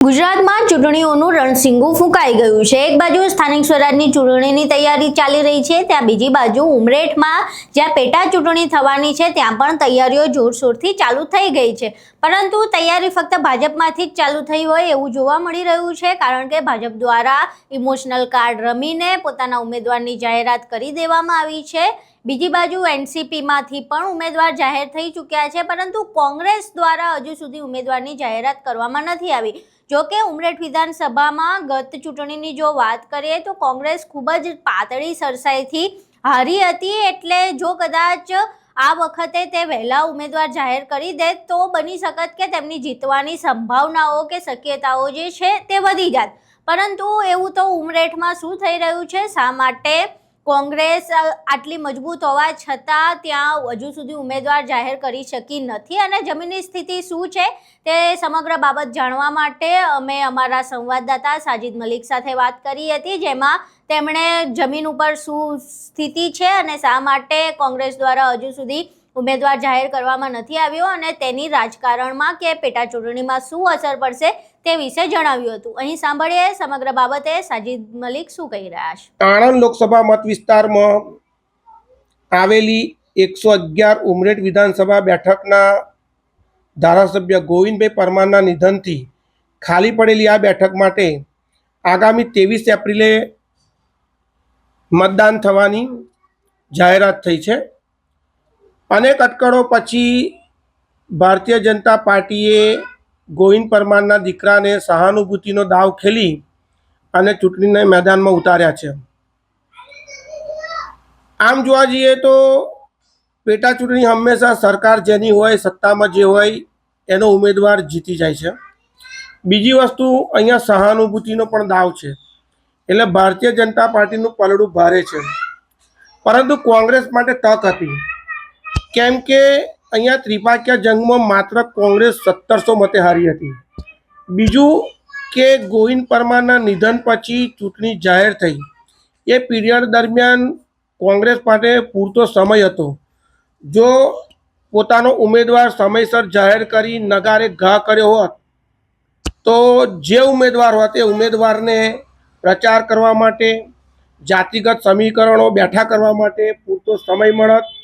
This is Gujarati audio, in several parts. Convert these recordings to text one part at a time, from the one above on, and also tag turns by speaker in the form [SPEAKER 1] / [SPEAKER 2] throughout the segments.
[SPEAKER 1] ગુજરાતમાં ચૂંટણીઓનું રણસીંગું ફૂંકાઈ ગયું છે। એક બાજુ સ્થાનિક સ્વરાજની ચૂંટણીની તૈયારી ચાલી રહી છે, ત્યાં બીજી બાજુ ઉમરેઠમાં જ્યાં પેટા ચૂંટણી થવાની છે ત્યાં પણ તૈયારીઓ જોરશોરથી ચાલુ થઈ ગઈ છે। પરંતુ તૈયારી ફક્ત ભાજપમાંથી જ ચાલુ થઈ હોય એવું જોવા મળી રહ્યું છે, કારણ કે ભાજપ દ્વારા ઇમોશનલ કાર્ડ રમીને પોતાના ઉમેદવારની જાહેરાત કરી દેવામાં આવી છે। બીજી બાજુ એનસીપીમાંથી પણ ઉમેદવાર જાહેર થઈ ચૂક્યા છે, પરંતુ કોંગ્રેસ દ્વારા હજુ સુધી ઉમેદવારની જાહેરાત કરવામાં નથી આવી। જો કે ઉમરેઠ વિધાનસભામાં ગત ચૂંટણીની જો વાત કરીએ તો કોંગ્રેસ ખૂબ જ પાતળી સરસાઈથી હારી હતી, એટલે જો કદાચ આ વખતે તે વહેલા ઉમેદવાર જાહેર કરી દે તો બની શકત કે તેમની જીતવાની સંભાવનાઓ કે શક્યતાઓ જે છે તે વધી જાત। પરંતુ એવું તો ઉમરેઠમાં શું થઈ રહ્યું છે, શા માટે કોંગ્રેસ આટલી મજબૂત હોવા છતાં ત્યાં હજુ સુધી ઉમેદવાર જાહેર કરી શકી નથી અને જમીનની સ્થિતિ શું છે તે સમગ્ર બાબત જાણવા માટે અમે અમારા સંવાદદાતા સાજિદ મલિક સાથે વાત કરી હતી, જેમાં તેમણે જમીન ઉપર શું સ્થિતિ છે અને શા માટે કોંગ્રેસ દ્વારા હજુ સુધી ઉમેદવાર જાહેર કરવામાં નથી આવ્યો અને તેની રાજકારણમાં કે પેટા ચૂંટણીમાં શું અસર પડશે તે વિશે જણાવ્યું હતું। અહીં સાંભળીએ સમગ્ર બાબતે સાજિદ મલિક શું કહી રહ્યા છે।
[SPEAKER 2] આણંદ લોકસભા મત વિસ્તારમાં આવેલી 111 ઉમરેઠ વિધાનસભા બેઠકના ધારાસભ્ય ગોવિંદભાઈ પરમારના નિધનથી ખાલી પડેલી આ બેઠક માટે આગામી 23 એપ્રિલે મતદાન થવાની જાહેરાત થઈ છે। અનેક અટકળો પછી ભારતીય જનતા પાર્ટીએ ગોવિંદ પરમારના દીકરાને સહાનુભૂતિનો દાવ ખેલી અને ચૂંટણીના મેદાનમાં ઉતાર્યા છે। આમ જોવા જઈએ તો પેટા ચૂંટણી હંમેશા સરકાર જેની હોય, સત્તામાં જે હોય એનો ઉમેદવાર જીતી જાય છે। બીજી વસ્તુ અહીંયા સહાનુભૂતિનો પણ દાવ છે, એટલે ભારતીય જનતા પાર્ટીનું પલડું ભારે છે। પરંતુ કોંગ્રેસ માટે તક હતી, કેમ કે અહીંયા ત્રિપાંખીય જંગમાં માત્ર કોંગ્રેસ 1700 મતે હારી હતી। બીજું કે ગોવિંદ પરમારના નિધન પછી ચૂંટણી જાહેર થઈ એ પીરિયડ દરમિયાન કોંગ્રેસ માટે પૂરતો સમય હતો। જો પોતાનો ઉમેદવાર સમયસર જાહેર કરી નગારે ઘા કર્યો હોત તો જે ઉમેદવાર હોત એ ઉમેદવારને પ્રચાર કરવા માટે, જાતિગત સમીકરણો બેઠા કરવા માટે પૂરતો સમય મળત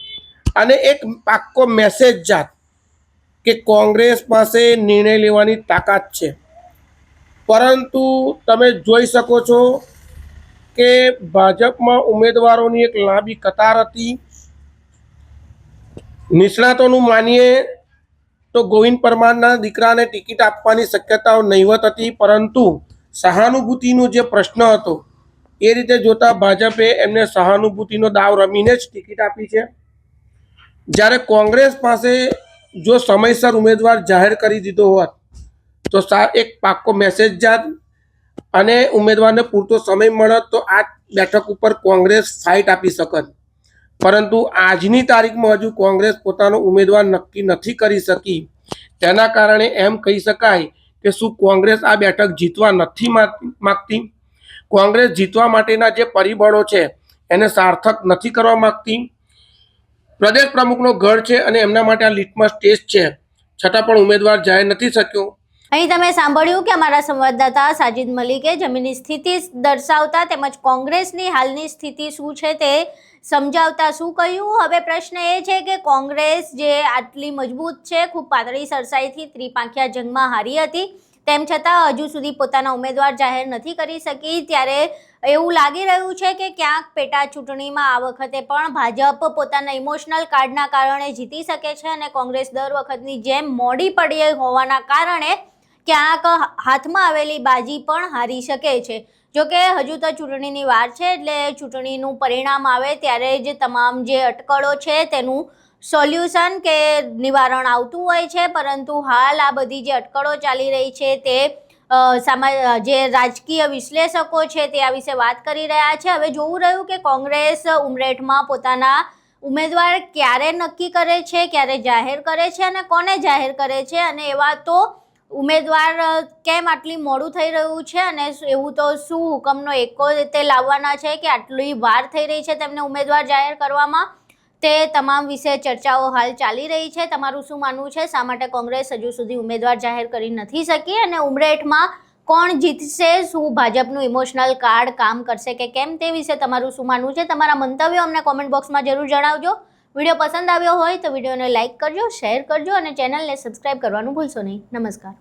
[SPEAKER 2] અને એક પાક્કો મેસેજ જાત કે કોંગ્રેસ પાસે નિર્ણય લેવાની તાકાત છે। પરંતુ તમે જોઈ શકો છો કે ભાજપમાં ઉમેદવારોની એક લાંબી કતાર હતી। નિષ્ણાતોનું માનીએ તો ગોવિંદ પરમારના દીકરાને ટિકિટ આપવાની શક્યતાઓ નહીવત હતી, પરંતુ સહાનુભૂતિનો જે પ્રશ્ન હતો એ રીતે જોતા ભાજપે એમને સહાનુભૂતિનો દાવ રમીને જ ટિકિટ આપી છે। જ્યારે કોંગ્રેસ પાસે જો સમયસર ઉમેદવાર જાહેર કરી દીધો હોત તો એક પાક્કો મેસેજ જાત અને ઉમેદવારને પૂરતો સમય મળત તો આ બેઠક ઉપર કોંગ્રેસ ફાઇટ આપી શકત। પરંતુ આજની તારીખમાં હજુ કોંગ્રેસ પોતાનો ઉમેદવાર નક્કી નથી કરી શકી। તેના કારણે એમ કહી શકાય કે શું કોંગ્રેસ આ બેઠક જીતવા નથી માગતી? કોંગ્રેસ જીતવા માટેના જે પરિબળો છે એને સાર્થક નથી કરવા માગતી। પ્રદેશ પ્રમુખનો ગઢ છે અને એમના માટે આ લિટમસ ટેસ્ટ છે, છતાં પણ ઉમેદવાર જાહેર નથી શક્યો।
[SPEAKER 1] અહીં તમે સાંભળ્યું કે અમારા સંવાદદાતા સાજિદ મલિકે જમીનની સ્થિતિ દર્શાવતા તેમજ કોંગ્રેસની હાલની સ્થિતિ શું છે તે સમજાવતા શું કહ્યું। હવે પ્રશ્ન એ છે કે કોંગ્રેસ જે આટલી મજબૂત છે, ખૂબ પાતળી સરસાઈથી ત્રિપાંખિયા જંગમાં હારી હતી, તેમ છતાં હજુ સુધી પોતાના ઉમેદવાર જાહેર નથી કરી શકી, ત્યારે એવું લાગી રહ્યું છે કે ક્યાંક પેટા ચૂંટણીમાં આ વખતે પણ ભાજપ પોતાના ઇમોશનલ કાર્ડના કારણે જીતી શકે છે અને કોંગ્રેસ દર વખતની જેમ મોડી પડી હોવાના કારણે ક્યાંક હાથમાં આવેલી બાજી પણ હારી શકે છે। જોકે હજુ તો ચૂંટણીની વાર છે, એટલે ચૂંટણીનું પરિણામ આવે ત્યારે જ તમામ જે અટકળો છે તેનું સોલ્યુશન કે નિવારણ આવતું હોય છે, પરંતુ હાલ આ બધી જે અટકળો ચાલી રહી છે તે જે રાજકીય વિશ્લેષકો છે તે આ વિશે વાત કરી રહ્યા છે। હવે જોવું રહ્યું કે કોંગ્રેસ ઉમરેઠમાં પોતાના ઉમેદવાર ક્યારે નક્કી કરે છે, ક્યારે જાહેર કરે છે અને કોને જાહેર કરે છે, અને એવા તો ઉમેદવાર કેમ આટલી મોડું થઈ રહ્યું છે અને એવું તો શું હુકમનો એકો તે લાવવાના છે કે આટલી વાર થઈ રહી છે તેમને ઉમેદવાર જાહેર કરવામાં, તે તમામ વિશે ચર્ચાઓ હાલ ચાલી રહી છે। તમારું શું માનવું છે, શા માટે કોંગ્રેસ હજુ સુધી ઉમેદવાર જાહેર કરી નથી શકી અને ઉમરેઠમાં કોણ જીતશે, શું ભાજપનું ઇમોશનલ કાર્ડ કામ કરશે કે કેમ, તે વિશે તમારું શું માનવું છે? તમારા મંતવ્યો અમને કોમેન્ટ બોક્સમાં જરૂર જણાવજો. વિડીયો પસંદ આવ્યો હોય તો વિડીયોને લાઇક કરજો, શેર કરજો અને ચેનલને સબસ્ક્રાઇબ કરવાનું ભૂલશો નહીં. નમસ્કાર.